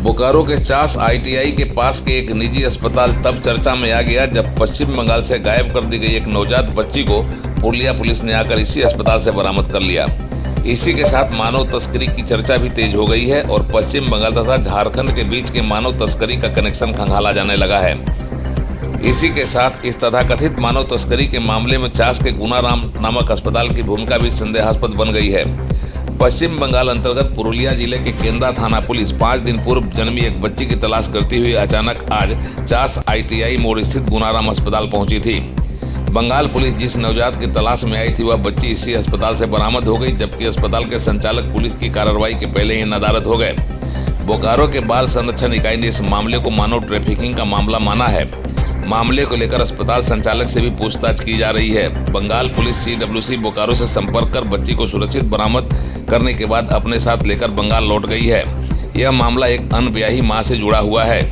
बोकारो के चास आईटीआई के पास के एक निजी अस्पताल तब चर्चा में आ गया जब पश्चिम बंगाल से गायब कर दी गई एक नवजात बच्ची को पुरुलिया पुलिस ने आकर इसी अस्पताल से बरामद कर लिया। इसी के साथ मानव तस्करी की चर्चा भी तेज हो गई है और पश्चिम बंगाल तथा झारखंड के बीच के मानव तस्करी का कनेक्शन खंगाला जाने लगा है। इसी के साथ इस तथाकथित मानव तस्करी के मामले में चास के गुनाराम नामक अस्पताल की भूमिका भी संदेहास्पद बन गई है। पश्चिम बंगाल अंतर्गत पुरुलिया जिले के केंदा थाना पुलिस 5 दिन पूर्व जन्मी एक बच्ची की तलाश करती हुई अचानक आज चास आईटीआई मोड़ स्थित गुनाराम अस्पताल पहुंची थी। बंगाल पुलिस जिस नवजात की तलाश में आई थी वह बच्ची इसी अस्पताल से बरामद हो गई, जबकि अस्पताल के संचालक पुलिस की कार्रवाई के पहले ही नदारद हो गए। बोकारो के बाल संरक्षण इकाई ने इस मामले को मानव ट्रैफिकिंग का मामला माना है। मामले को लेकर अस्पताल संचालक से भी पूछताछ की जा रही है। बंगाल पुलिस CWC बोकारो से संपर्क कर बच्ची को सुरक्षित बरामद करने के बाद अपने साथ लेकर बंगाल लौट गई है। यह मामला एक अनब्याही मां से जुड़ा हुआ है।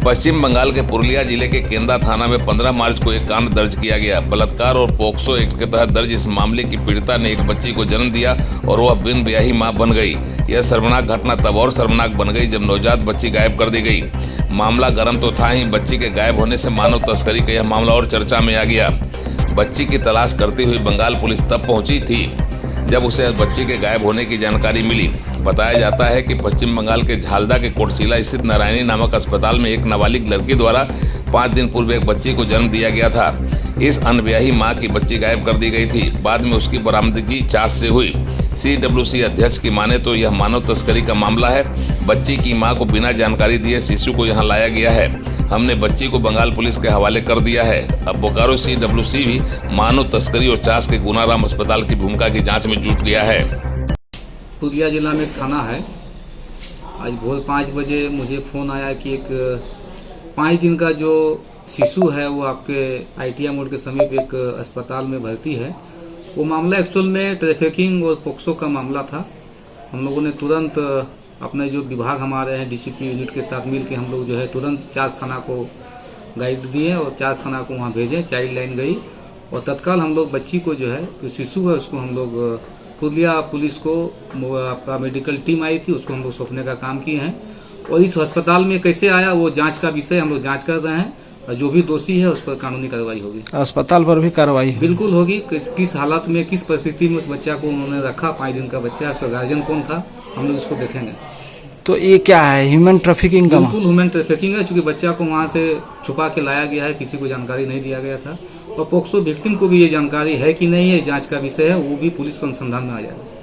पश्चिम बंगाल के पुरुलिया जिले के केंदा थाना में 15 मार्च को एक कांड दर्ज किया गया। बलात्कार और पोक्सो एक्ट के तहत दर्ज इस मामले की पीड़िता ने एक बच्ची को जन्म दिया और वह बिन ब्याही मां बन गई। यह शर्मनाक घटना तब और शर्मनाक बन गई जब नवजात बच्ची गायब कर दी गई। मामला गर्म तो था ही, बच्ची के गायब होने से मानव तस्करी का यह मामला और चर्चा में आ गया। बच्ची की तलाश करती हुई बंगाल पुलिस तब पहुंची थी जब उसे बच्ची के गायब होने की जानकारी मिली। बताया जाता है कि पश्चिम बंगाल के झालदा के कोटशिला स्थित नारायणी नामक अस्पताल में एक नाबालिग लड़की द्वारा 5 दिन पूर्व एक बच्ची को जन्म दिया गया था। इस अनब्याही मां की बच्ची गायब कर दी गई थी। बाद में उसकी बरामदगी चास से हुई। CWC अध्यक्ष की माने तो यह मानव तस्करी का मामला है। बच्ची की मां को बिना जानकारी दिए शिशु को यहां लाया गया है। हमने बच्ची को बंगाल पुलिस के हवाले कर दिया है। अब बोकारो CWC भी मानव तस्करी और चास के गुनाराम अस्पताल की भूमिका की जांच में जुट गया है। पुरुलिया जिला में थाना है। आज भोर 5 बजे मुझे फोन आया कि एक 5 दिन का जो शिशु है वो आपके ITI मोड़ के समीप एक अस्पताल में भर्ती है। वो मामला एक्चुअल में ट्रैफिकिंग और पोक्सो का मामला था। हम लोगों ने तुरंत अपने जो विभाग हमारे हैं DCP यूनिट के साथ मिलकर हम लोग जो है तुरंत चास थाना को गाइड दिए और चास थाना को वहाँ भेजे। चाइल्ड लाइन गई और तत्काल हम लोग बच्ची को जो है जो शिशु है उसको हम लोग पुरुलिया पुलिस को आपका मेडिकल टीम आई थी उसको हम लोग सौंपने का काम किए हैं। और इस अस्पताल में कैसे आया वो जांच का विषय हम लोग जांच कर रहे हैं और जो भी दोषी है उस पर कानूनी कार्रवाई होगी। अस्पताल पर भी कार्रवाई बिल्कुल होगी। किस हालत में किस परिस्थिति में उस बच्चा को उन्होंने रखा, 5 दिन का बच्चा, उसका गार्जियन कौन था, हम लोग इसको देखेंगे। तो ये क्या है, ह्यूमन ट्रैफिकिंग का? बिल्कुल ह्यूमन ट्रैफिकिंग है, चूंकि बच्चा को वहाँ से छुपा के लाया गया है, किसी को जानकारी नहीं दिया गया था। और पोक्सो विक्टिम को भी ये जानकारी है कि नहीं है, जांच का विषय है, वो भी पुलिस के अनुसंधान में आ जाएगा।